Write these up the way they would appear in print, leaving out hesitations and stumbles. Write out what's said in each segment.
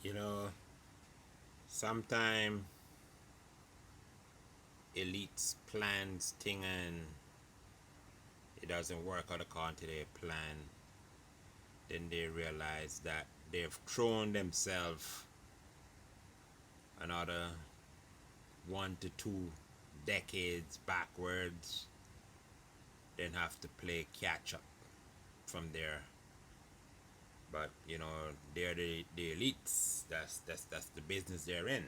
You know, sometime elites plans thing and it doesn't work out according to their plan. Then they realize that they've thrown themselves another 1 to 2 decades backwards, then have to play catch up from there. But they're the elites. That's the business they're in.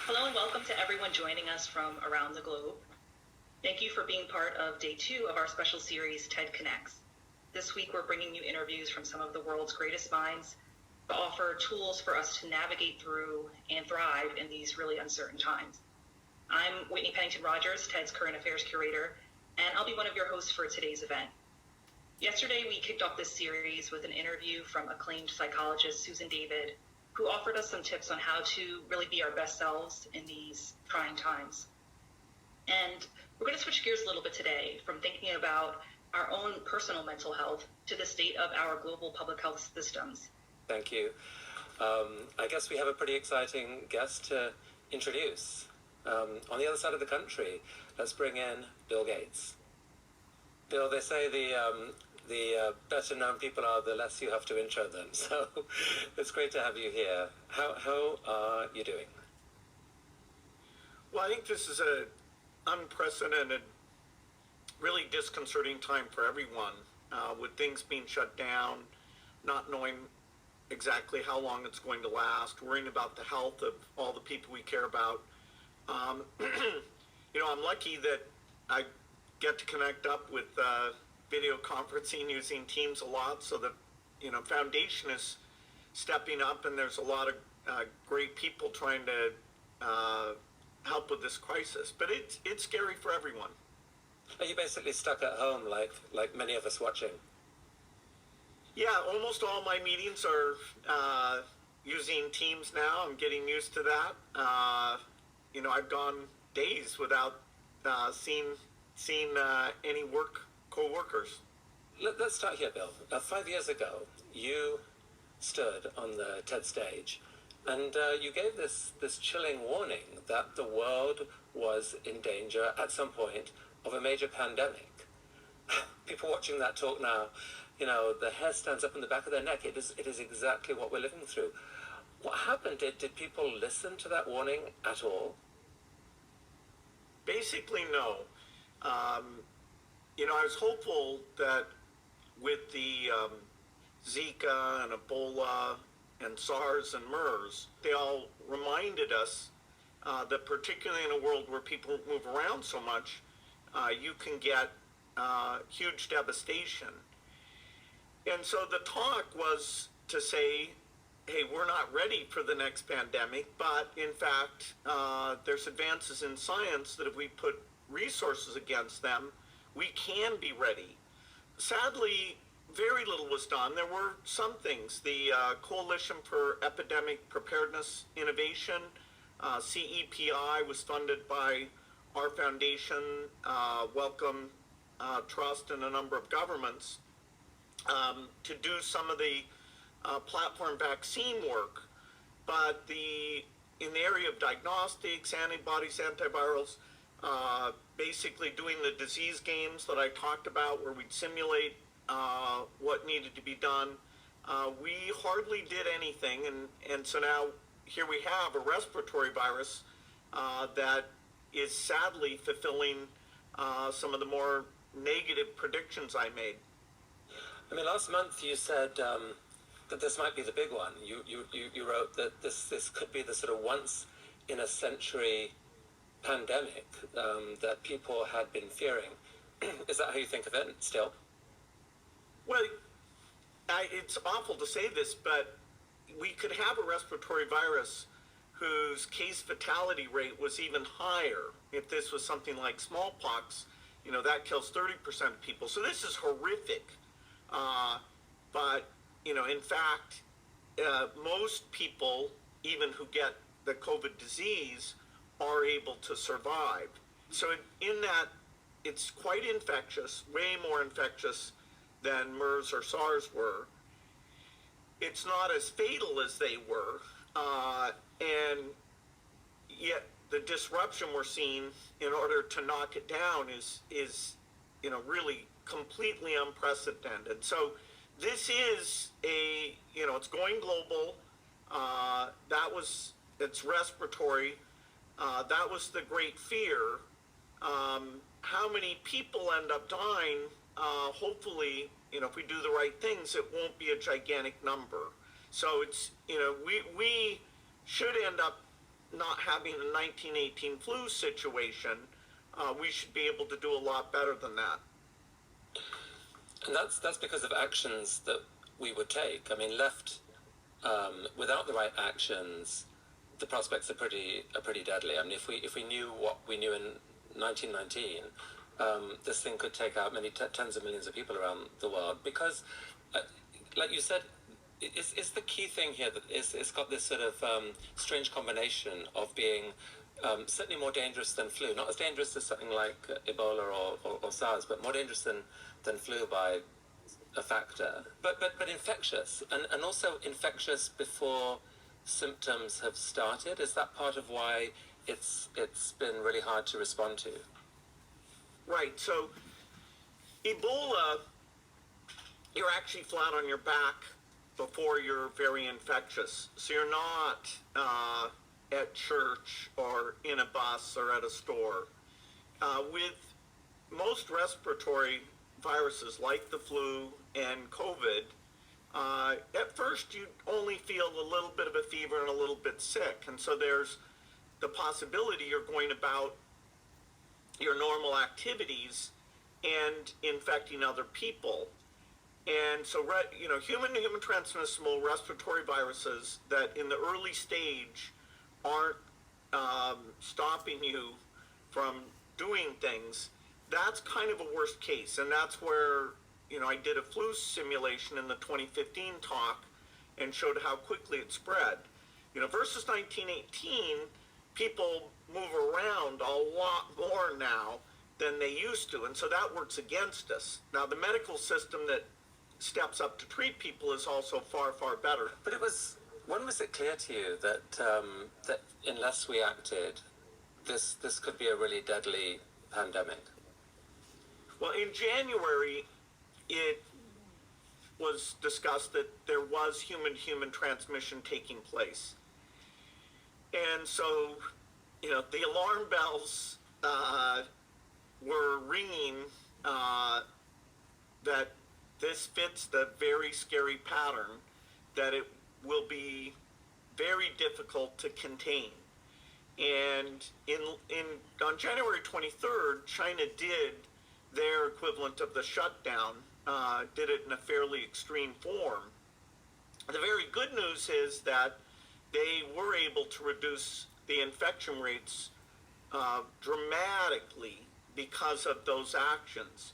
Hello and welcome to everyone joining us from around the globe. Thank you for being part of day 2 of our special series, TED Connects. This week we're bringing you interviews from some of the world's greatest minds to offer tools for us to navigate through and thrive in these really uncertain times. I'm Whitney Pennington Rogers, TED's Current Affairs Curator, and I'll be one of your hosts for today's event. Yesterday we kicked off this series with an interview from acclaimed psychologist Susan David, who offered us some tips on how to really be our best selves in these trying times. And we're going to switch gears a little bit today from thinking about our own personal mental health to the state of our global public health systems. Thank you. I guess we have a pretty exciting guest to introduce. On the other side of the country, let's bring in Bill Gates. Bill, they say the better known people are, the less you have to intro them. So it's great to have you here. How are you doing? Well, I think this is an unprecedented, really disconcerting time for everyone, with things being shut down, not knowing exactly how long it's going to last, worrying about the health of all the people we care about. I'm lucky that I get to connect up with video conferencing using Teams a lot, so that Foundation is stepping up, and there's a lot of great people trying to help with this crisis. But it's scary for everyone. Are you basically stuck at home like many of us watching? Yeah, almost all my meetings are using Teams now. I'm getting used to that. I've gone days without seeing any co-workers. Let's start here, Bill. 5 years ago, you stood on the TED stage and you gave this chilling warning that the world was in danger at some point of a major pandemic. People watching that talk now, the hair stands up in the back of their neck. It is exactly what we're living through. What happened? Did people listen to that warning at all? Basically, no. I was hopeful that with the Zika and Ebola and SARS and MERS, they all reminded us that particularly in a world where people move around so much, you can get huge devastation. And so the talk was to say, hey, we're not ready for the next pandemic, but in fact, there's advances in science that if we put resources against them, we can be ready. Sadly, very little was done. There were some things. The Coalition for Epidemic Preparedness Innovation, CEPI, was funded by our foundation, Wellcome Trust, and a number of governments to do some of the platform vaccine work. But in the area of diagnostics, antibodies, antivirals, basically doing the disease games that I talked about where we'd simulate what needed to be done, we hardly did anything. And so now here we have a respiratory virus that is sadly fulfilling some of the more negative predictions I made. I mean, last month you said that this might be the big one. You wrote that this could be the sort of once in a century pandemic that people had been fearing. Is that how you think of it still? Well, it's awful to say this, but we could have a respiratory virus whose case fatality rate was even higher. If this was something like smallpox, that kills 30% of people. So this is horrific. But in fact, most people even who get the COVID disease, are able to survive. So in that, it's quite infectious, way more infectious than MERS or SARS were. It's not as fatal as they were, and yet the disruption we're seeing in order to knock it down is really completely unprecedented. So this is it's going global. It's respiratory. That was the great fear. How many people end up dying? Hopefully, if we do the right things, it won't be a gigantic number. So it's, we should end up not having a 1918 flu situation. We should be able to do a lot better than that. And that's because of actions that we would take. I mean, left without the right actions, the prospects are pretty deadly. I mean, if we knew what we knew in 1919, this thing could take out many tens of millions of people around the world. Because, like you said, it's the key thing here that it's got this sort of strange combination of being certainly more dangerous than flu. Not as dangerous as something like Ebola or SARS, but more dangerous than flu by a factor. But infectious, and also infectious before symptoms have started. Is that part of why it's been really hard to respond to? Right. So Ebola, you're actually flat on your back before you're very infectious. So you're not at church or in a bus or at a store. With most respiratory viruses like the flu and COVID, at first you only feel a little bit of a fever and a little bit sick. And so there's the possibility you're going about your normal activities and infecting other people. And so, human-to-human transmissible respiratory viruses that in the early stage aren't stopping you from doing things, that's kind of a worst case. And that's where, I did a flu simulation in the 2015 talk and showed how quickly it spread. Versus 1918, people move around a lot more now than they used to. And so that works against us. Now, the medical system that steps up to treat people is also far, far better. But when was it clear to you that that unless we acted, this could be a really deadly pandemic? Well, in January, it was discussed that there was human-to-human transmission taking place. And so, the alarm bells were ringing that this fits the very scary pattern, that it will be very difficult to contain. And on January 23rd, China did their equivalent of the shutdown, did it in a fairly extreme form. The very good news is that they were able to reduce the infection rates dramatically because of those actions.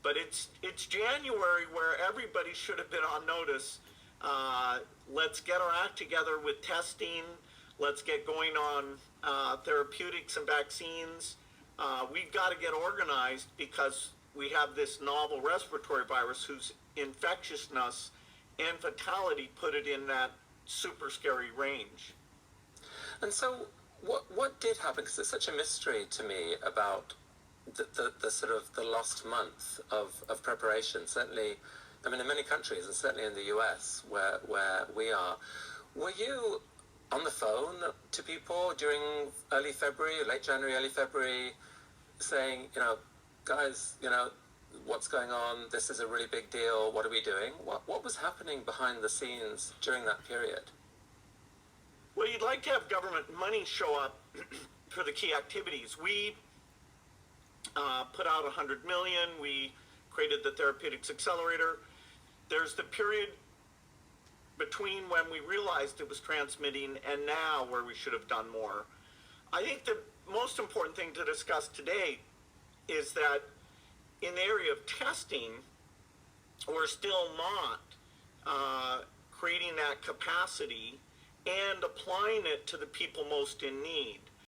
But it's January, where everybody should have been on notice. Let's get our act together with testing. Let's get going on therapeutics and vaccines. We've got to get organized because we have this novel respiratory virus whose infectiousness and fatality put it in that super scary range. And so what did happen? Because it's such a mystery to me about the sort of the lost month of preparation. Certainly, I mean, in many countries, and certainly in the US, where we are. Were you on the phone to people during early February, late January, early February, saying, guys, what's going on? This is a really big deal. What are we doing? What was happening behind the scenes during that period? Well, you'd like to have government money show up for the key activities. We put out $100 million. We created the Therapeutics Accelerator. There's the period between when we realized it was transmitting and now where we should have done more. I think the most important thing to discuss today is that in the area of testing, we're still not creating that capacity and applying it to the people most in need.